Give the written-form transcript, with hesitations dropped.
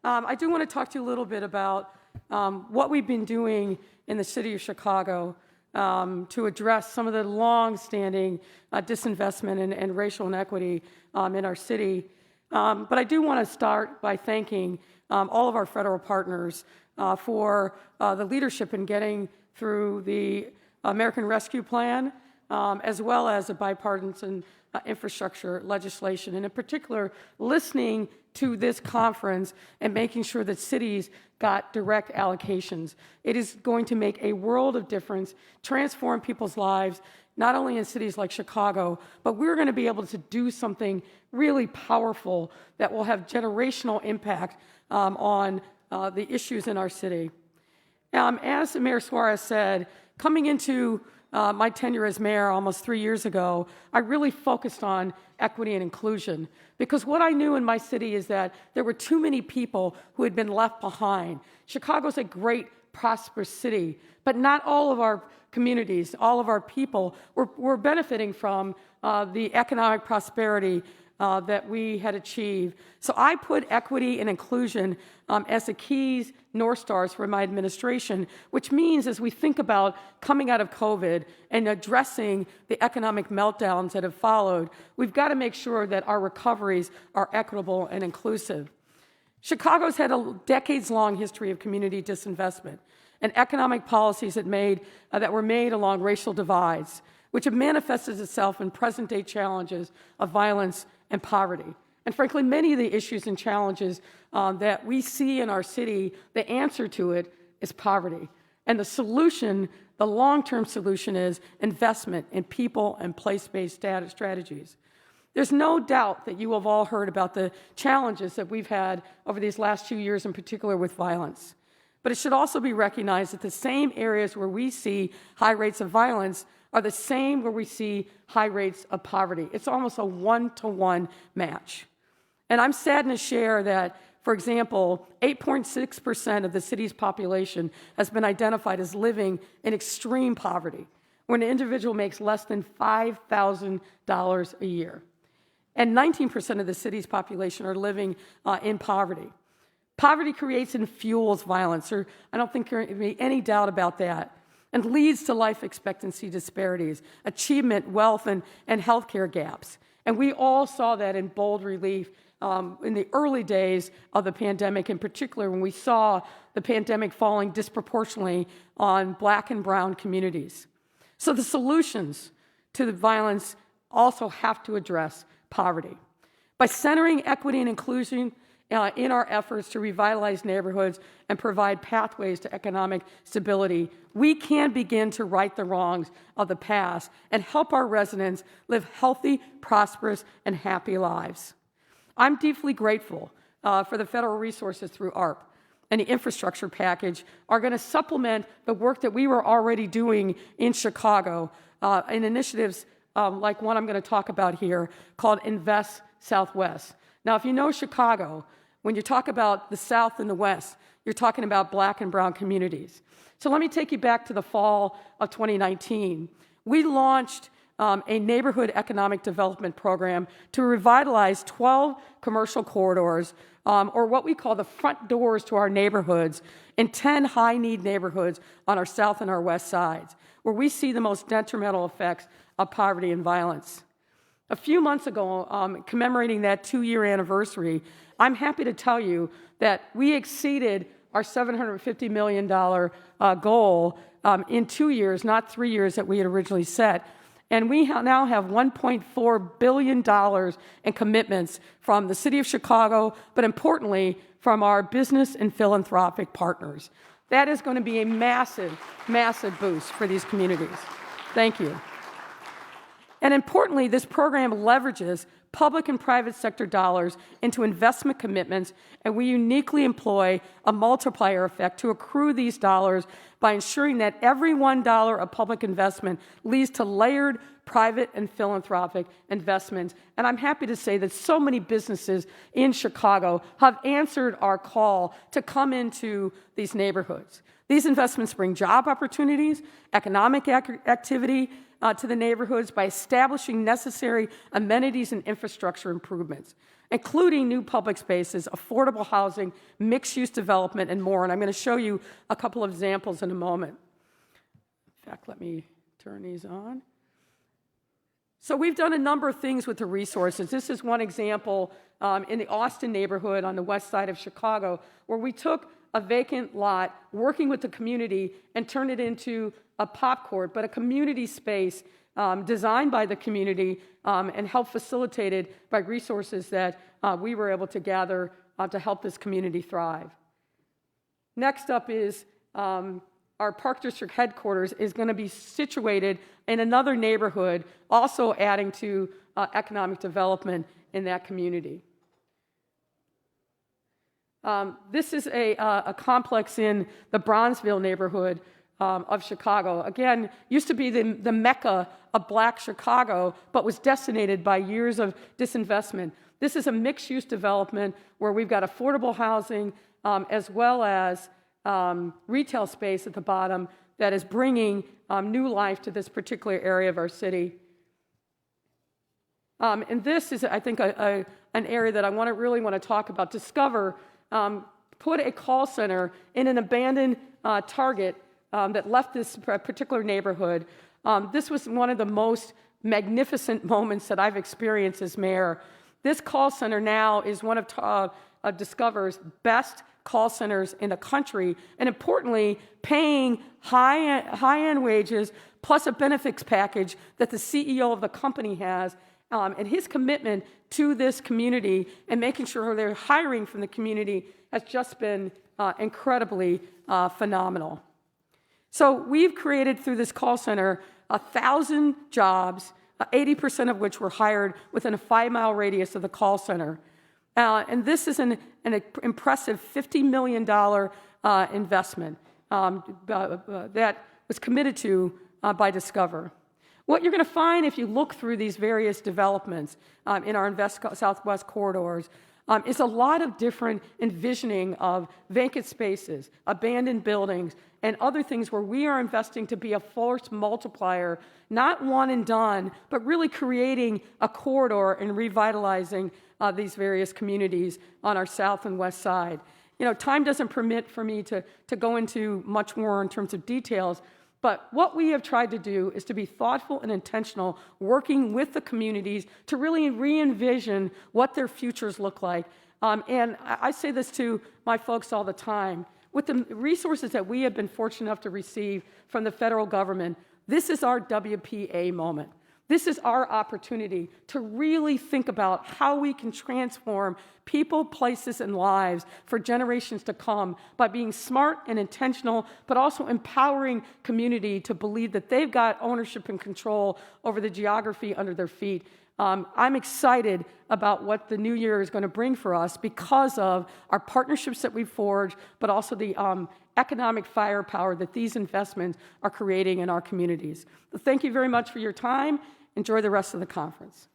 I do want to talk to you a little bit about what we've been doing in the city of Chicago to address some of the long-standing disinvestment and racial inequity in our city. But I do want to start by thanking all of our federal partners for the leadership in getting through the American Rescue Plan, as well as a bipartisan infrastructure legislation, and in particular, listening to this conference and making sure that cities got direct allocations. It is going to make a world of difference, transform people's lives, not only in cities like Chicago, but we're going to be able to do something really powerful that will have generational impact on the issues in our city. As Mayor Suarez said, coming into my tenure as mayor almost 3 years ago, I really focused on equity and inclusion, because what I knew in my city is that there were too many people who had been left behind. Chicago's a great, prosperous city, but not all of our communities, all of our people were benefiting from the economic prosperity that we had achieved. So I put equity and inclusion as the keys, North Stars for my administration, which means as we think about coming out of COVID and addressing the economic meltdowns that have followed, we've got to make sure that our recoveries are equitable and inclusive. Chicago's had a decades-long history of community disinvestment and economic policies that were made along racial divides, which have manifested itself in present-day challenges of violence and poverty. And frankly, many of the issues and challenges that we see in our city, the answer to it is poverty. And the solution, the long-term solution, is investment in people and place-based strategies. There's no doubt that you have all heard about the challenges that we've had over these last 2 years, in particular with violence. But it should also be recognized that the same areas where we see high rates of violence are the same where we see high rates of poverty. It's almost a one-to-one match. And I'm saddened to share that, for example, 8.6% of the city's population has been identified as living in extreme poverty, when an individual makes less than $5,000 a year. And 19% of the city's population are living in poverty. Poverty creates and fuels violence, or I don't think there can be any doubt about that, and leads to life expectancy disparities, achievement, wealth, and healthcare gaps. And we all saw that in bold relief in the early days of the pandemic, in particular when we saw the pandemic falling disproportionately on Black and brown communities. So the solutions to the violence also have to address poverty. By centering equity and inclusion in our efforts to revitalize neighborhoods and provide pathways to economic stability, we can begin to right the wrongs of the past and help our residents live healthy, prosperous, and happy lives. I'm deeply grateful for the federal resources through ARP and the infrastructure package are going to supplement the work that we were already doing in Chicago in initiatives like one I'm going to talk about here called Invest Southwest. Now, if you know Chicago, when you talk about the South and the West, you're talking about Black and brown communities. So let me take you back to the fall of 2019. We launched a neighborhood economic development program to revitalize 12 commercial corridors, or what we call the front doors to our neighborhoods, in 10 high-need neighborhoods on our south and our west sides, where we see the most detrimental effects of poverty and violence. A few months ago, commemorating that 2-year anniversary, I'm happy to tell you that we exceeded our $750 million goal in 2 years, not 3 years that we had originally set. And we now have $1.4 billion in commitments from the City of Chicago, but importantly, from our business and philanthropic partners. That is going to be a massive, massive boost for these communities. Thank you. And importantly, this program leverages public and private sector dollars into investment commitments, and we uniquely employ a multiplier effect to accrue these dollars by ensuring that every $1 of public investment leads to layered private and philanthropic investments. And I'm happy to say that so many businesses in Chicago have answered our call to come into these neighborhoods. These investments bring job opportunities, economic activity, to the neighborhoods by establishing necessary amenities and infrastructure improvements, including new public spaces, affordable housing, mixed-use development, and more. And I'm going to show you a couple of examples in a moment. In fact, let me turn these on. So we've done a number of things with the resources. This is one example in the Austin neighborhood on the west side of Chicago, where we took a vacant lot, working with the community, and turned it into a pop court, but a community space designed by the community and helped facilitated by resources that we were able to gather to help this community thrive. Next up is our Park District headquarters is going to be situated in another neighborhood, also adding to economic development in that community. This is a complex in the Bronzeville neighborhood of Chicago. Again, used to be the mecca of Black Chicago, but was decimated by years of disinvestment. This is a mixed-use development where we've got affordable housing as well as retail space at the bottom that is bringing new life to this particular area of our city. And this is, I think, an area that I really want to talk about. Discover put a call center in an abandoned Target that left this particular neighborhood. This was one of the most magnificent moments that I've experienced as mayor. This call center now is one of Discover's best call centers in the country, and importantly, paying high-end wages plus a benefits package that the CEO of the company has, and his commitment to this community and making sure they're hiring from the community has just been incredibly phenomenal. So we've created through this call center 1,000 jobs, 80% of which were hired within a 5-mile radius of the call center. And this is an impressive $50 million investment that was committed to by Discover. What you're going to find if you look through these various developments in our Southwest corridors is a lot of different envisioning of vacant spaces, abandoned buildings, and other things where we are investing to be a force multiplier, not one and done, but really creating a corridor and revitalizing these various communities on our south and west side. You know, time doesn't permit for me to go into much more in terms of details, but what we have tried to do is to be thoughtful and intentional, working with the communities to really re-envision what their futures look like. And I say this to my folks all the time. With the resources that we have been fortunate enough to receive from the federal government, this is our WPA moment. This is our opportunity to really think about how we can transform people, places, and lives for generations to come by being smart and intentional, but also empowering community to believe that they've got ownership and control over the geography under their feet. I'm excited about what the new year is going to bring for us because of our partnerships that we've forged, but also the economic firepower that these investments are creating in our communities. Thank you very much for your time. Enjoy the rest of the conference.